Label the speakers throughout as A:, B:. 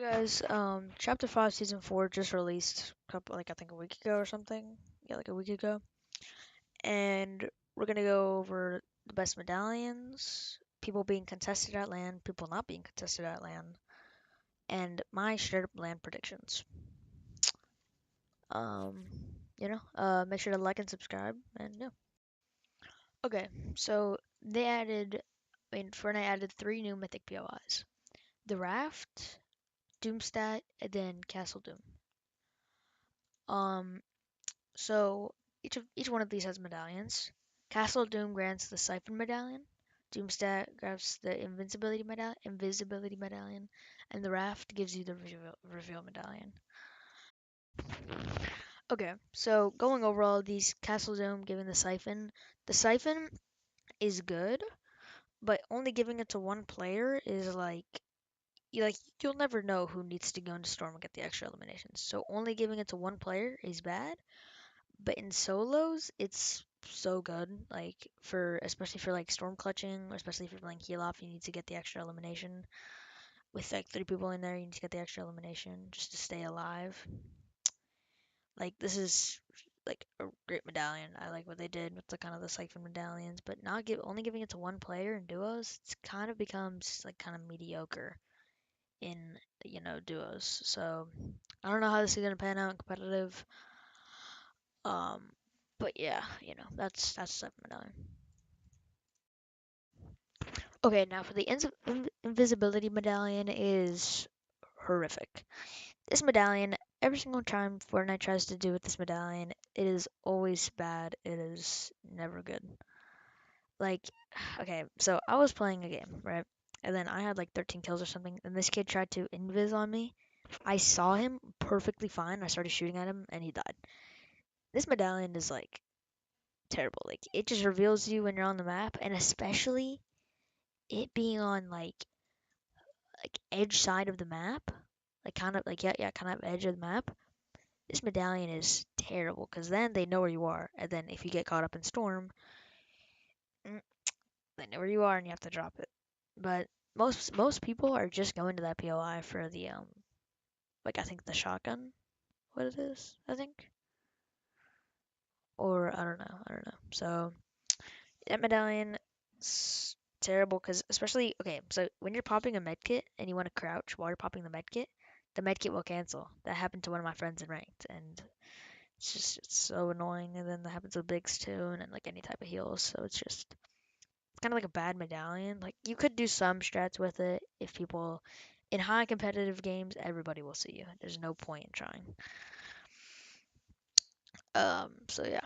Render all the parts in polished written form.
A: Hi guys, Chapter 5 Season 4 just released I think a week ago or something. Yeah, like a week ago. And we're gonna go over the best medallions, people being contested at land, people not being contested at land, and my straight up land predictions. Um, Make sure to like and subscribe, and yeah. Okay, so Fortnite added three new mythic POIs. The Raft, Doomstat, and then Castle Doom. Um, So each one of these has medallions. Castle of Doom grants the Siphon medallion. Doomstat grants the invisibility medallion, and the Raft gives you the reveal medallion. Okay, so going over all of these, Castle Doom giving the Siphon is good, but only giving it to one player is you'll never know who needs to go into Storm and get the extra eliminations. So only giving it to one player is bad. But in solos, it's so good. Especially for like storm clutching, especially if you're playing heal off, you need to get the extra elimination. With like three people in there, you need to get the extra elimination just to stay alive. Like this is like a great medallion. I like what they did with the kind of the siphon medallions, but not give only giving it to one player in duos, it's kind of becomes like kind of mediocre in duos. So I don't know how this is gonna pan out in competitive. Um, but yeah, that's Seven Medallion. Okay, now for the invisibility medallion is horrific. This medallion, every single time Fortnite tries to do with this medallion, it is always bad. It is never good. Like, okay, so I was playing a game, right? And then I had like 13 kills or something, and this kid tried to invis on me. I saw him perfectly fine. I started shooting at him, and he died. This medallion is like terrible. Like, it just reveals you when you're on the map, and especially it being on like edge side of the map, like kind of like yeah, kind of edge of the map. This medallion is terrible because then they know where you are, and then if you get caught up in storm, mm, they know where you are and you have to drop it. But most people are just going to that POI for the I think the shotgun, what it is, I think, or I don't know. So that medallion is terrible because especially okay, so when you're popping a medkit and you want to crouch while you're popping the medkit will cancel. That happened to one of my friends in ranked, and it's so annoying. And then that happens with bigs too, and then, like any type of heals. So it's kind of like a bad medallion. Like you could do some strats with it if people in high competitive games, everybody will see you. There's no point in trying. So yeah,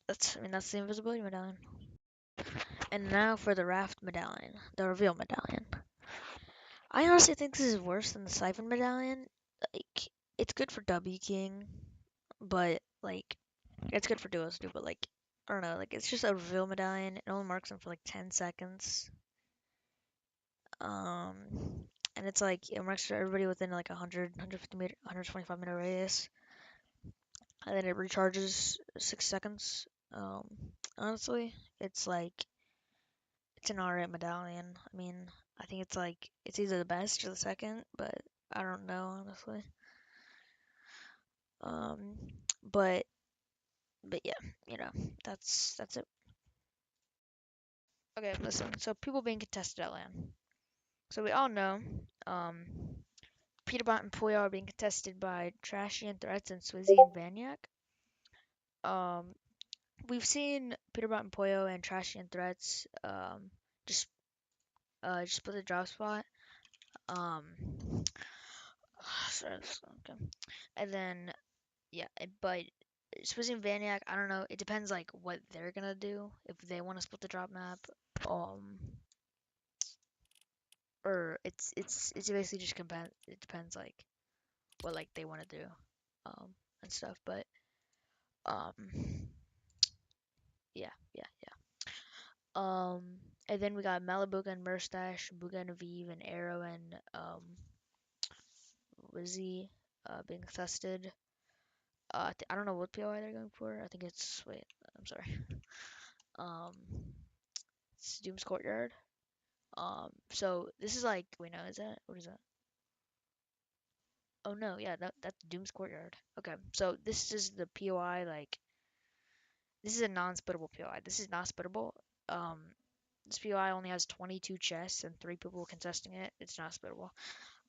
A: that's the invisibility medallion. And now for the raft medallion, the reveal medallion. I honestly think this is worse than the siphon medallion. Like it's good for W King, but like it's good for duos too. But like I don't know, like it's just a reveal medallion. It only marks them for like 10 seconds. Um, and it's like it marks for everybody within like 100, 150 meter, 125-meter radius, and then it recharges 6 seconds. Honestly, it's like it's an alright medallion. I mean, I think it's either the best or the second, but I don't know honestly. Um, but yeah, you know, that's it. Okay, listen. So people being contested at land. So we all know, um, Peterbot and Puyo are being contested by Trashy and Threats and Swizzy and Vanyak. Um, we've seen Peterbot and Puyo and Trashy and Threats just just split the drop spot. Um, sorry, okay. And then yeah, but Swizzy and Vanyak, I don't know. It depends like what they're gonna do if they want to split the drop map. Um, or it's basically just it depends like what like they want to do um and stuff, but um yeah. And then we got Malibuga and Murstache, Buga and Aviv and Arrow and Wizzy being tested. I don't know what POI they're going for. I think it's wait, I'm sorry. Um it's Doom's Courtyard. So this is like wait no, is that what is that? Oh no, yeah, that's Doom's Courtyard. Okay, so this is the POI, like, this is a non-splittable POI. This is not splittable. Um, this POI only has 22 chests and 3 people contesting it. It's not splittable.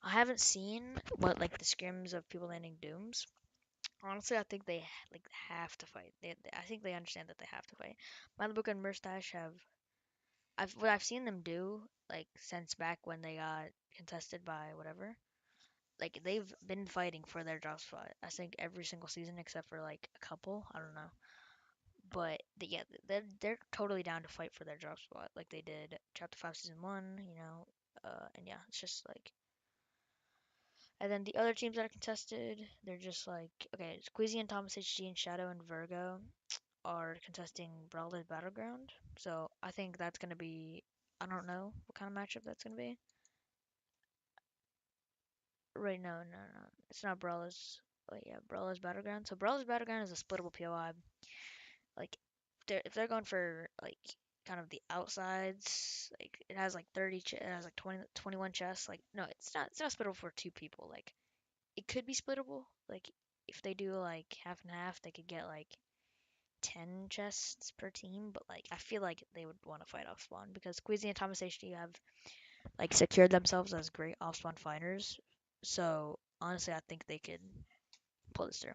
A: I haven't seen what, like, the scrims of people landing Dooms. Honestly, I think they like have to fight. I think they understand that they have to fight. Malibu and Mustache have what I've seen them do, like, since back when they got contested by whatever. Like, they've been fighting for their drop spot. I think every single season except for like a couple. I don't know, but yeah, they're totally down to fight for their drop spot, like they did Chapter 5 Season 1. And yeah, it's just like. And then the other teams that are contested, they're just like, okay, Squeezy and Thomas HG and Shadow and Virgo are contesting Brawler's Battleground. So I think that's gonna be, I don't know what kind of matchup that's gonna be. Right, no, no, no. It's not Brawler's. Oh yeah, Brawler's Battleground. So Brawler's Battleground is a splittable POI. Like, if they're going for like kind of the outsides, like it has like it has like 21 chests. Like, no, it's not splittable for 2 people. Like, it could be splittable. Like, if they do like half and half, they could get like 10 chests per team, but like I feel like they would want to fight off spawn because Queasy and Thomas HD have like secured themselves as great off spawn fighters. So honestly, I think they could pull this through.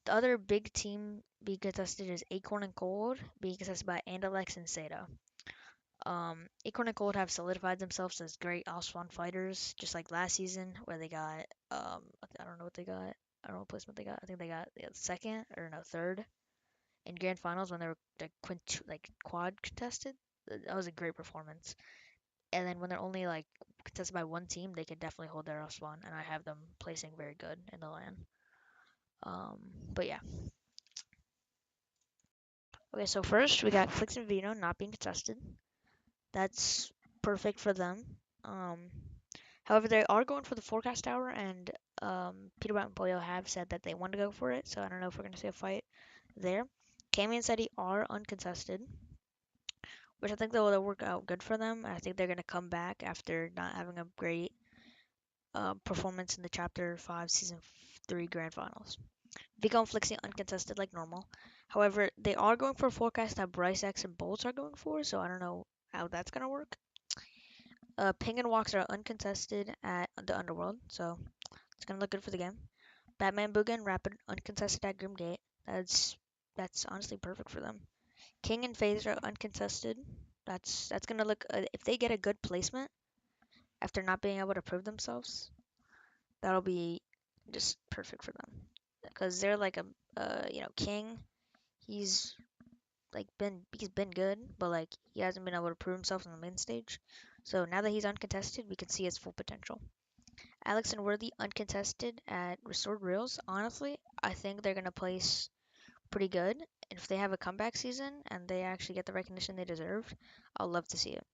A: The other big team being contested is Acorn and Cold, being contested by Andalex and Seda. Acorn and Cold have solidified themselves as great off spawn fighters, just like last season where they got I don't know what they got. I don't know what placement they got. I think they got second or no third in grand finals when they were like quad contested. That was a great performance. And then when they're only like contested by one team, they can definitely hold their off spawn, and I have them placing very good in the LAN. Um, but yeah. Okay, so first we got Clicks and Vino not being contested. That's perfect for them. Um, However, they are going for the forecast tower, and Peter and Boyo have said that they want to go for it. So I don't know if we're gonna see a fight there. Cammy and Seti are uncontested, which I think that will work out good for them. I think they're going to come back after not having a great performance in the Chapter 5 Season 3 Grand Finals. Vico and Flixie uncontested like normal. However, they are going for a forecast that Bryce X and Bolts are going for, so I don't know how that's going to work. Ping and Walks are uncontested at the Underworld, so it's going to look good for the game. Batman, Booga, and Rapid uncontested at Grimgate. That's honestly perfect for them. King and FaZe are uncontested. That's gonna look if they get a good placement after not being able to prove themselves, that'll be just perfect for them. Because they're like King. He's he's been good, but like he hasn't been able to prove himself on the main stage. So now that he's uncontested, we can see his full potential. Alex and Worthy uncontested at Restored Reels. Honestly, I think they're gonna place pretty good. And if they have a comeback season and they actually get the recognition they deserve, I'll love to see it.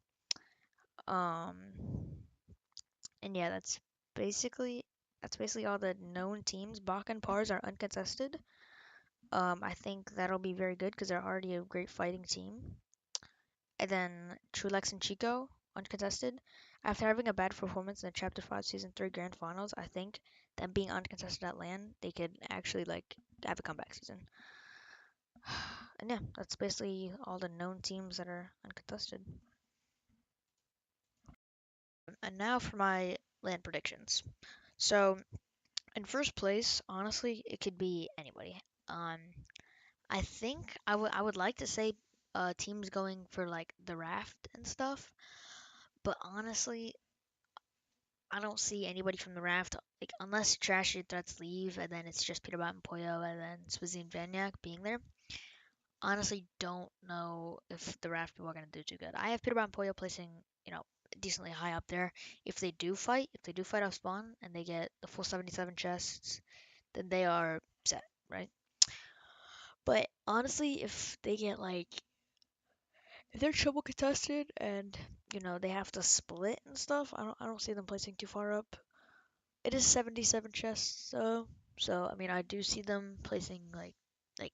A: Um, and yeah, that's basically all the known teams. Bach and Pars are uncontested. I think that'll be very good because they're already a great fighting team. And then Trulex and Chico uncontested. After having a bad performance in the Chapter 5 Season 3 Grand Finals, I think them being uncontested at LAN, they could actually like have a comeback season. And yeah, that's basically all the known teams that are uncontested. And now for my LAN predictions. So in first place, honestly, it could be anybody. Um, I think I would like to say teams going for like the raft and stuff, but honestly, I don't see anybody from the raft like unless Trashy Threats leave and then it's just Peter and Poyo and then Swizzy and Vanyak being there. Honestly, don't know if the raft people are gonna do too good. I have Peter and Poyo placing, decently high up there. If they do fight off spawn and they get the full 77 chests, then they are set, right? But honestly, if they're triple contested and they have to split and stuff, I don't see them placing too far up. It is 77 chests, so I mean I do see them placing like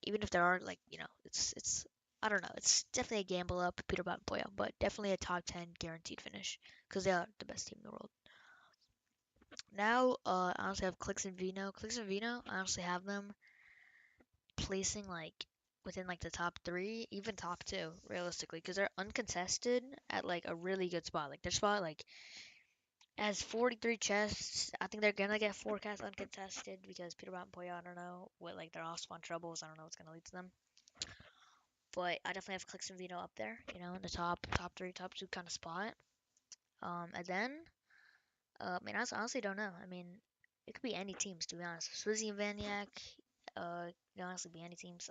A: even if there are like it's I don't know, it's definitely a gamble up Peter and Boyle, but definitely a top 10 guaranteed finish because they are the best team in the world. Now, I honestly have Clicks and Vino. Clicks and Vino, I honestly have them placing like within like the top three, even top two, realistically, because they're uncontested at like a really good spot. Like their spot like has 43 chests. I think they're gonna get forecast uncontested because Peter Bot and Poya, I don't know what like their off spawn troubles. I don't know what's gonna lead to them. But I definitely have Clicks and Vino up there, in the top three, top two kind of spot. And then I mean, I honestly don't know. I mean, it could be any teams to be honest. Swizzy and Vaniac, it could honestly be any teams.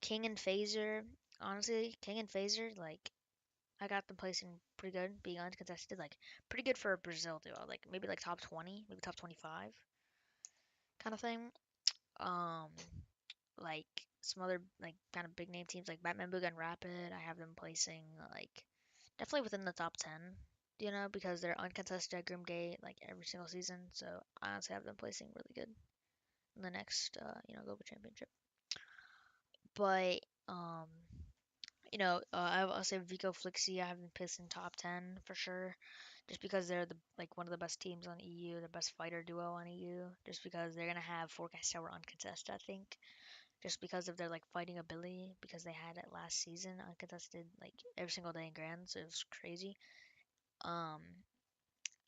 A: King and Phaser, honestly, King and Phaser, like I got them placing pretty good, being uncontested, like pretty good for a Brazil duo, like maybe like top 20, maybe top 25 kind of thing. Um, like some other like kind of big name teams like Batman Booga and Rapid, I have them placing like definitely within the top 10, because they're uncontested at Grimgate like every single season. So I honestly have them placing really good in the next global championship. But I'll say Vico Flixie, I have them placing top 10 for sure. Just because they're one of the best teams on EU, the best fighter duo on EU. Just because they're gonna have Forecast Tower uncontested, I think. Just because of their like fighting ability, because they had it last season uncontested like every single day in Grand, so it was crazy. Um,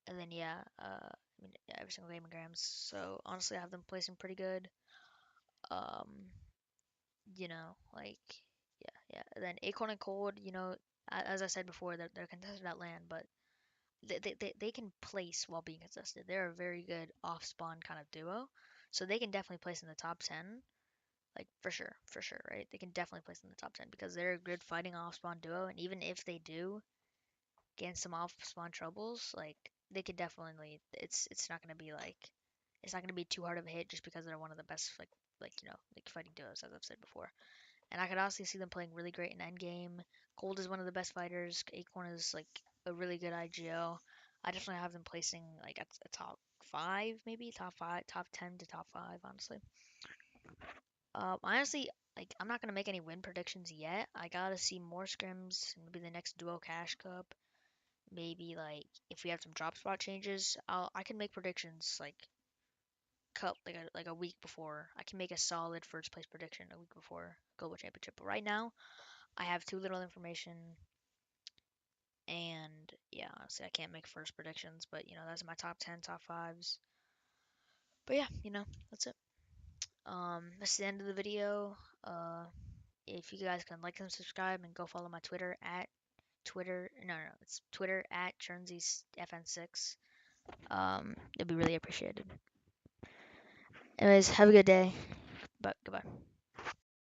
A: and then yeah, I mean yeah, every single game in Grams. So honestly, I have them placing pretty good. Um, like yeah. And then Acorn and Cold, as I said before, they're contested at land, but they can place while being contested. They're a very good off spawn kind of duo, so they can definitely place in the top 10. Like for sure, right? They can definitely place in the top 10 because they're a good fighting off spawn duo, and even if they do get in some off spawn troubles, like they could definitely. It's not gonna be it's not gonna be too hard of a hit just because they're one of the best like fighting duos as I've said before. And I could also see them playing really great in endgame. Gold is one of the best fighters. Acorn is like a really good IGL. I definitely have them placing like at a top five, maybe top five, top 10 to top five, honestly. Honestly, like I'm not gonna make any win predictions yet. I gotta see more scrims. Maybe the next Duo Cash Cup. Maybe like if we have some drop spot changes, I can make predictions like cup like a week before. I can make a solid first place prediction a week before global championship. But right now, I have too little information, and yeah, honestly, I can't make first predictions. But that's my top 10, top fives. But yeah, that's it. That's the end of the video. Uh, if you guys can like and subscribe and go follow my Twitter at Twitter. No, it's Twitter at ChurnzyFN6. It'd be really appreciated. Anyways, have a good day. But goodbye.